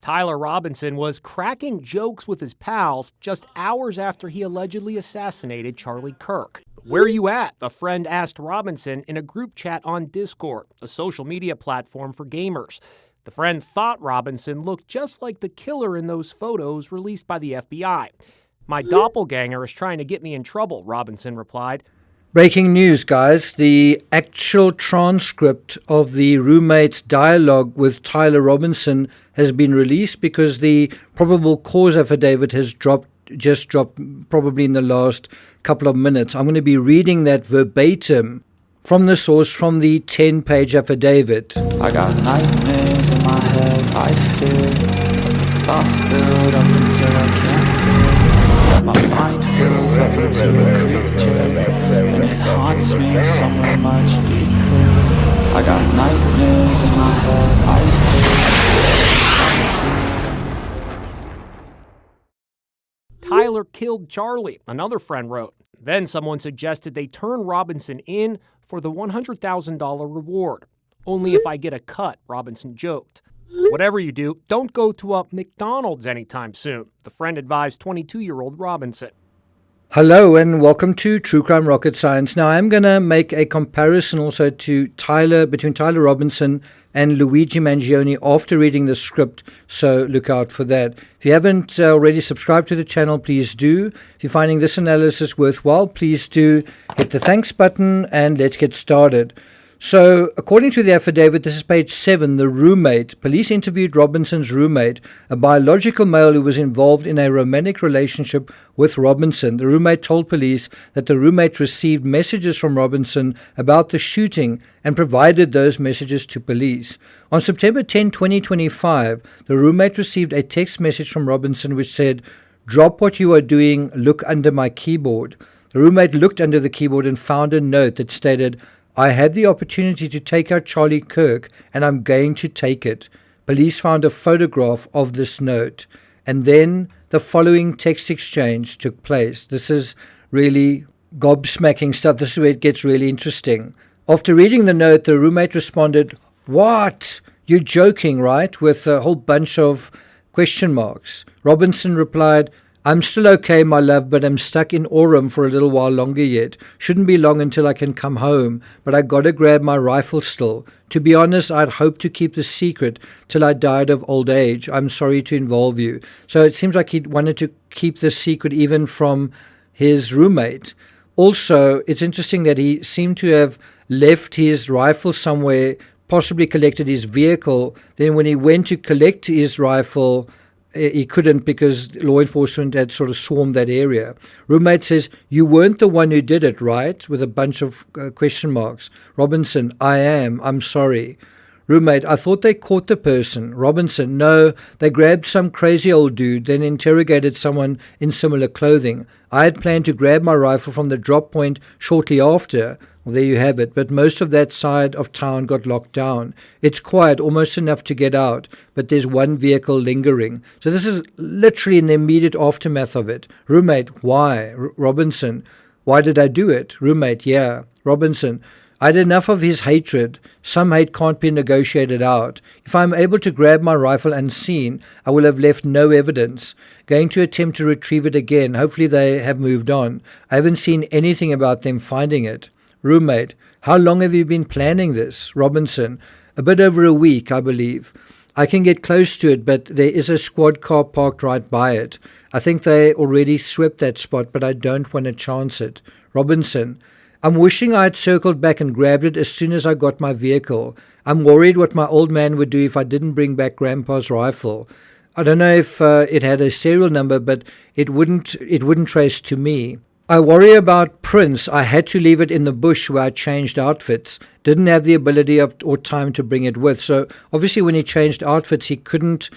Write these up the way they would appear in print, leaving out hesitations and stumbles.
Tyler Robinson was cracking jokes with his pals just hours after he allegedly assassinated Charlie Kirk. "Where are you at?" a friend asked Robinson in a group chat on Discord, a social media platform for gamers. The friend thought Robinson looked just like the killer in those photos released by the FBI. "My doppelganger is trying to get me in trouble," Robinson replied. Breaking news, guys. The actual transcript of the roommate's dialogue with Tyler Robinson has been released because the probable cause affidavit has just dropped probably in the last couple of minutes. I'm going to be reading that verbatim from the source from the 10-page affidavit. I got nightmares in my head, I fear. Thoughts build up until I can't. My mind fills up into a creature, and it haunts me somewhere much deeper. I got nightmares in my head, I Tyler killed Charlie, another friend wrote. Then someone suggested they turn Robinson in for the $100,000 reward. "Only if I get a cut," Robinson joked. "Whatever you do, don't go to a McDonald's anytime soon," the friend advised 22-year-old Robinson. Hello and welcome to True Crime Rocket Science. Now I'm going to make a comparison also to between Tyler Robinson and Luigi Mangione after reading the script, so look out for that. If you haven't already subscribed to the channel, please do. If you're finding this analysis worthwhile, please do hit the thanks button and let's get started. So, according to the affidavit, this is page 7, the roommate. Police interviewed Robinson's roommate, a biological male who was involved in a romantic relationship with Robinson. The roommate told police that the roommate received messages from Robinson about the shooting and provided those messages to police. On September 10, 2025, the roommate received a text message from Robinson which said, "Drop what you are doing, look under my keyboard." The roommate looked under the keyboard and found a note that stated, "I had the opportunity to take out Charlie Kirk, and I'm going to take it." Police found a photograph of this note, and then the following text exchange took place. This is really gobsmacking stuff. This is where it gets really interesting. After reading the note, the roommate responded, "What? You're joking, right?" with a whole bunch of question marks. Robinson replied, "I'm still okay, my love, but I'm stuck in Orem for a little while longer yet. Shouldn't be long until I can come home, but I gotta grab my rifle still. To be honest, I'd hoped to keep the secret till I died of old age. I'm sorry to involve you." So it seems like he wanted to keep this secret even from his roommate. Also, it's interesting that he seemed to have left his rifle somewhere, possibly collected his vehicle. Then when he went to collect his rifle, he couldn't because law enforcement had sort of swarmed that area. Roommate says, "You weren't the one who did it, right?" with a bunch of question marks. Robinson, "I am. I'm sorry." Roommate, "I thought they caught the person." Robinson, "No, they grabbed some crazy old dude, then interrogated someone in similar clothing. I had planned to grab my rifle from the drop point shortly after." Well, there you have it. But most of that side of town got locked down. It's quiet, almost enough to get out, but there's one vehicle lingering. So this is literally in the immediate aftermath of it. Roommate, "Why?" Robinson, "Why did I do it?" Roommate, "Yeah." Robinson, "I had enough of his hatred. Some hate can't be negotiated out. If I'm able to grab my rifle unseen, I will have left no evidence. Going to attempt to retrieve it again. Hopefully they have moved on. I haven't seen anything about them finding it." Roommate, "How long have you been planning this?" Robinson, "A bit over a week, I believe. I can get close to it, but there is a squad car parked right by it. I think they already swept that spot, but I don't want to chance it." Robinson, "I'm wishing I had circled back and grabbed it as soon as I got my vehicle. I'm worried what my old man would do if I didn't bring back Grandpa's rifle. I don't know if it had a serial number, but it wouldn't trace to me. I worry about Prince. I had to leave it in the bush where I changed outfits. Didn't have the ability or time to bring it with." So obviously when he changed outfits, he couldn't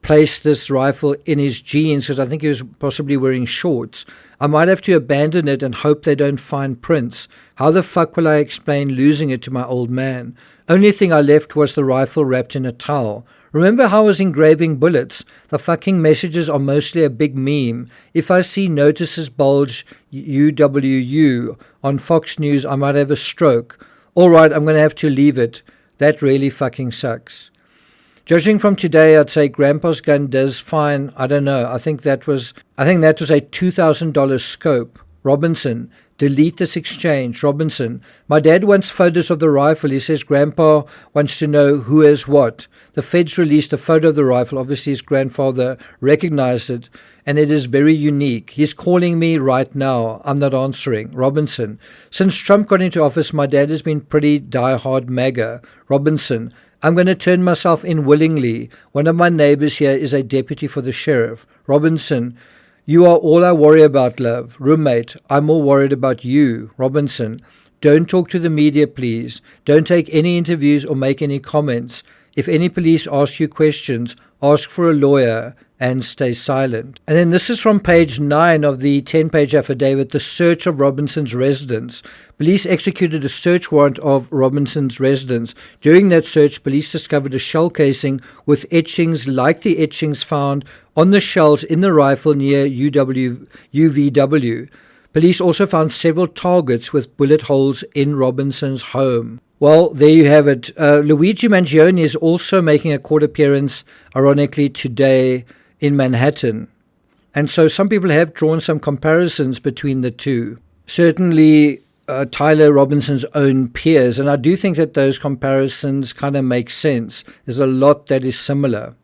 place this rifle in his jeans because I think he was possibly wearing shorts. "I might have to abandon it and hope they don't find Prince. How the fuck will I explain losing it to my old man? Only thing I left was the rifle wrapped in a towel. Remember how I was engraving bullets? The fucking messages are mostly a big meme. If I see notices bulge UWU on Fox News, I might have a stroke. All right, I'm going to have to leave it. That really fucking sucks." Judging from today, I'd say Grandpa's gun does fine. I don't know. I think that was a $2,000 scope. Robinson, delete this exchange. Robinson, my dad wants photos of the rifle. He says Grandpa wants to know who has what. The feds released a photo of the rifle. Obviously, his grandfather recognized it, and it is very unique. He's calling me right now. I'm not answering. Robinson, since Trump got into office, my dad has been pretty die-hard MAGA. Robinson, I'm going to turn myself in willingly. One of my neighbors here is a deputy for the sheriff. Robinson, you are all I worry about, love. Roommate, I'm more worried about you. Robinson, don't talk to the media, please. Don't take any interviews or make any comments. If any police ask you questions, ask for a lawyer and stay silent. And then this is from page 9 of the 10-page affidavit, the search of Robinson's residence. Police executed a search warrant of Robinson's residence. During that search, police discovered a shell casing with etchings like the etchings found on the shells in the rifle near UVW. Police also found several targets with bullet holes in Robinson's home. Well, there you have it. Luigi Mangione is also making a court appearance, ironically, today in Manhattan. And so some people have drawn some comparisons between the two. Certainly Tyler Robinson's own peers, and I do think that those comparisons kind of make sense. There's a lot that is similar.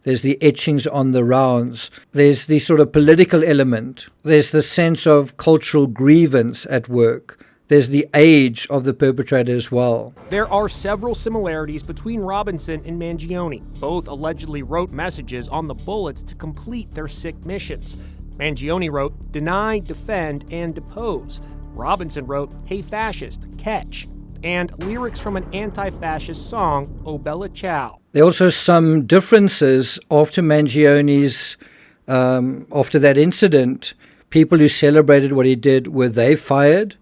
There's the etchings on the rounds. There's the sort of political element. There's the sense of cultural grievance at work. There's the age of the perpetrator as well. There are several similarities between Robinson and Mangione. Both allegedly wrote messages on the bullets to complete their sick missions. Mangione wrote, deny, defend, and depose. Robinson wrote, hey fascist, catch, and lyrics from an anti-fascist song, O Bella Ciao. There are also some differences after Mangione's, after that incident. People who celebrated what he did, were they fired?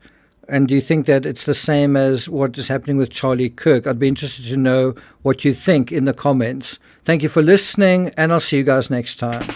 And do you think that it's the same as what is happening with Charlie Kirk? I'd be interested to know what you think in the comments. Thank you for listening, and I'll see you guys next time.